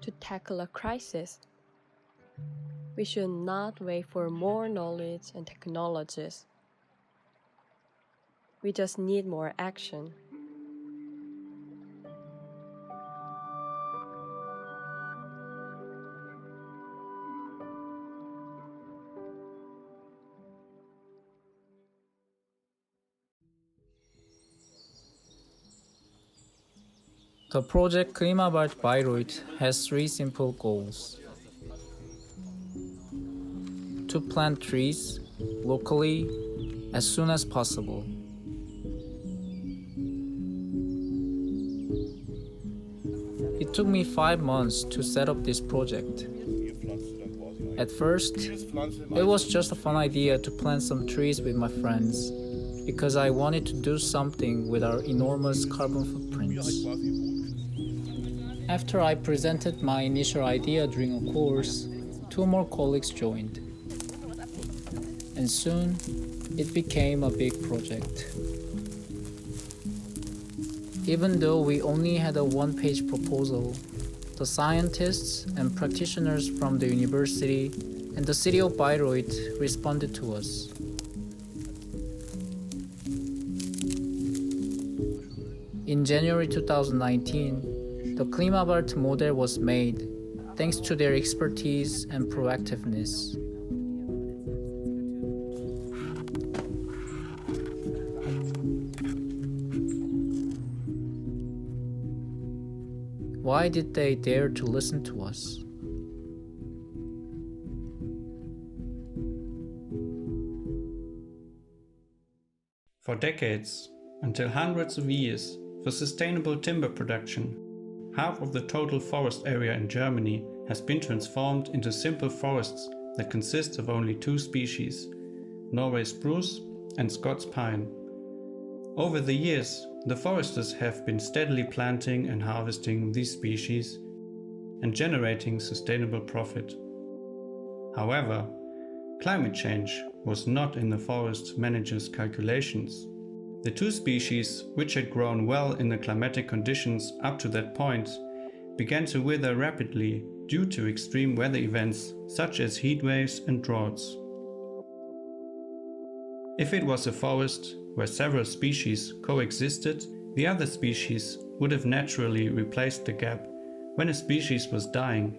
to tackle a crisis. We should not wait for more knowledge and technologies. We just need more action. The project Klimawald Bayreuth has three simple goals. To plant trees locally as soon as possible. It took me 5 months to set up this project. At first, it was just a fun idea to plant some trees with my friends, because I wanted to do something with our enormous carbon footprints. After I presented my initial idea during a course, 2 more colleagues joined. And soon, it became a big project. Even though we only had a one-page proposal, the scientists and practitioners from the university and the city of Bayreuth responded to us. In January 2019, the Klimawald model was made thanks to their expertise and proactiveness. Why did they dare to listen to us? For decades, until hundreds of years, for sustainable timber production, half of the total forest area in Germany has been transformed into simple forests that consist of only two species, Norway spruce and Scots pine. Over the years, the foresters have been steadily planting and harvesting these species and generating sustainable profit. However, climate change was not in the forest managers' calculations. The two species, which had grown well in the climatic conditions up to that point, began to wither rapidly due to extreme weather events such as heat waves and droughts. If it was a forest where several species coexisted, the other species would have naturally replaced the gap when a species was dying.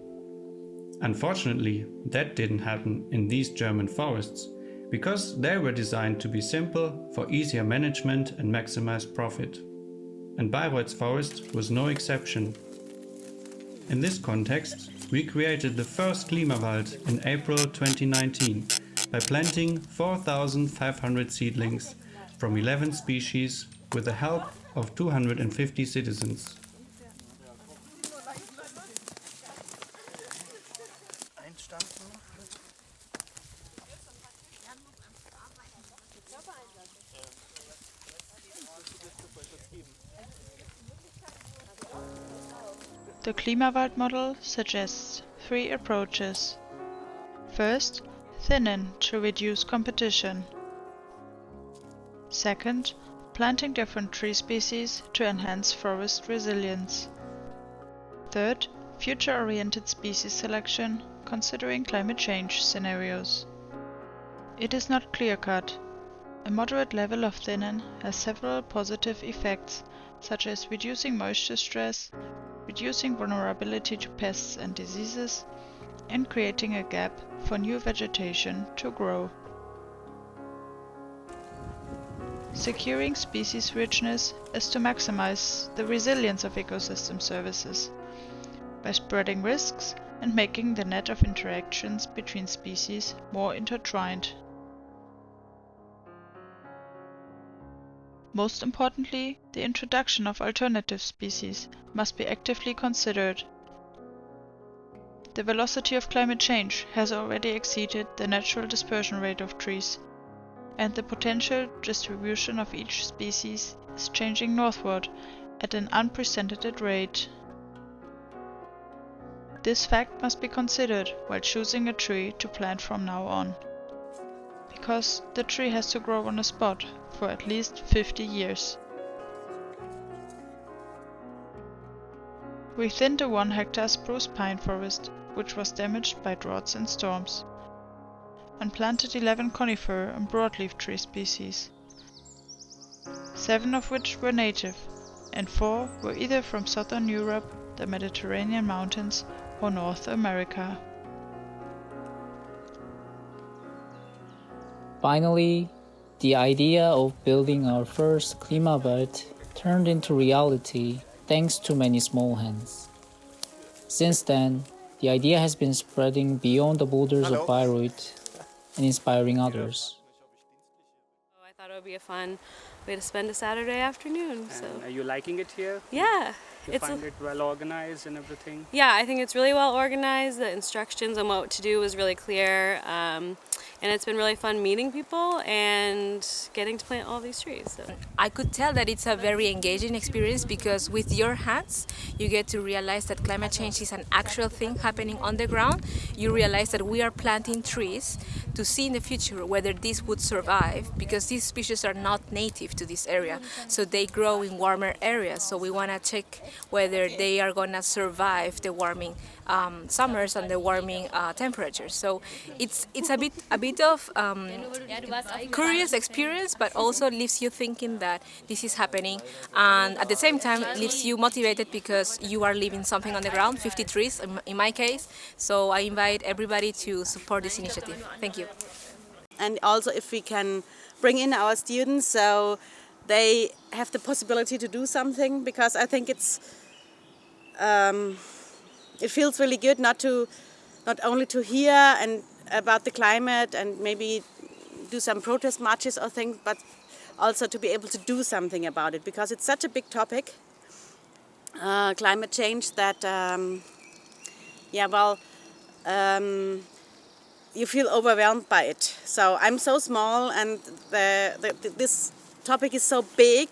Unfortunately, that didn't happen in these German forests, because they were designed to be simple for easier management and maximize profit. And Bayreuth's forest was no exception. In this context, we created the first Klimawald in April 2019 by planting 4,500 seedlings from 11 species with the help of 250 citizens. The Klimawald model suggests three approaches. First, thinning to reduce competition. Second, planting different tree species to enhance forest resilience. Third, future-oriented species selection, considering climate change scenarios. It is not clear-cut. A moderate level of thinning has several positive effects, such as reducing moisture stress, reducing vulnerability to pests and diseases, and creating a gap for new vegetation to grow. Securing species richness is to maximize the resilience of ecosystem services by spreading risks and making the net of interactions between species more intertwined. Most importantly, the introduction of alternative species must be actively considered. The velocity of climate change has already exceeded the natural dispersion rate of trees, and the potential distribution of each species is changing northward at an unprecedented rate. This fact must be considered while choosing a tree to plant from now on, because the tree has to grow on a spot for at least 50 years. We thinned a 1 hectare spruce pine forest, which was damaged by droughts and storms, and planted 11 conifer and broadleaf tree species, 7 of which were native, and 4 were either from southern Europe, the Mediterranean mountains, or North America. Finally, the idea of building our first Klimawald turned into reality thanks to many small hands. Since then, the idea has been spreading beyond the borders of Bayreuth and inspiring others. I thought it would be a fun way to spend a Saturday afternoon. So, are you liking it here? yeah. You find it well organized and everything? Yeah, I think it's really well organized. The instructions on what to do is really clear. And it's been really fun meeting people and getting to plant all these trees. So. I could tell that it's a very engaging experience because with your hands you get to realize that climate change is an actual thing happening on the ground. You realize that we are planting trees to see in the future whether these would survive, because these species are not native to this area, so they grow in warmer areas. So we want to check whether they are going to survive the warming summers and the warming temperatures. So it's a bit of curious experience, but also leaves you thinking that this is happening, and at the same time leaves you motivated because you are leaving something on the ground, 50 trees in my case. So I invite everybody to support this initiative. Thank you. And also if we can bring in our students so they have the possibility to do something, because I think it feels really good not only to hear and about the climate and maybe do some protest marches or things, but also to be able to do something about it, because it's such a big topic, climate change, that you feel overwhelmed by it. So I'm so small, and this topic is so big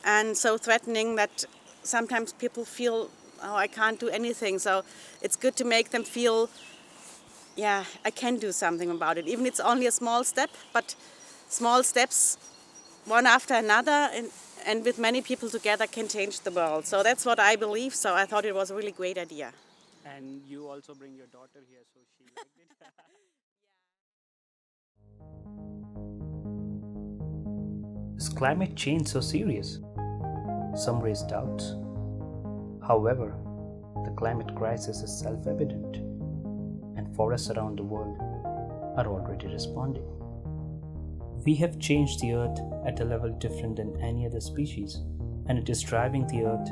and so threatening that sometimes people feel, oh, I can't do anything. So it's good to make them feel, yeah, I can do something about it. Even it's only a small step, but small steps, one after another, and with many people together can change the world. So that's what I believe. So I thought it was a really great idea. And you also bring your daughter here, so she liked it. Is climate change so serious? Some raise doubts. However, the climate crisis is self-evident, and forests around the world are already responding. We have changed the Earth at a level different than any other species, and it is driving the Earth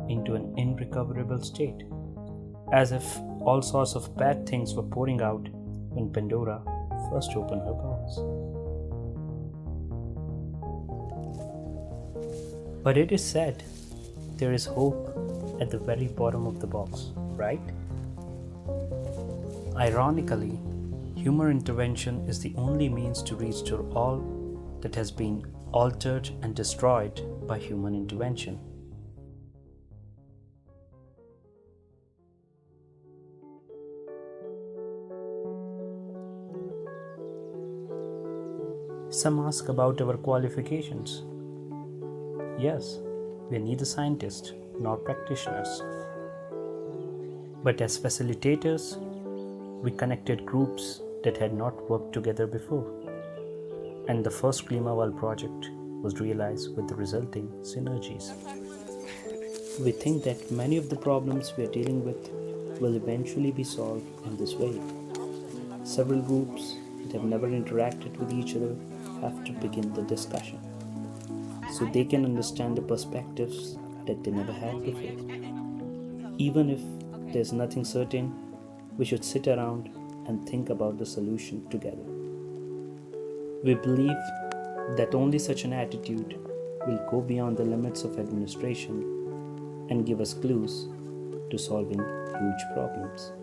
into an irrecoverable state, as if all sorts of bad things were pouring out when Pandora first opened her box. But it is said there is hope at the very bottom of the box, right? Ironically, human intervention is the only means to restore all that has been altered and destroyed by human intervention. Some ask about our qualifications. Yes, we are neither scientists nor practitioners. But as facilitators, we connected groups that had not worked together before. And the first Klimawald project was realized with the resulting synergies. We think that many of the problems we are dealing with will eventually be solved in this way. Several groups that have never interacted with each other have to begin the discussion, so they can understand the perspectives that they never had before. Even if there's nothing certain, we should sit around and think about the solution together. We believe that only such an attitude will go beyond the limits of administration and give us clues to solving huge problems.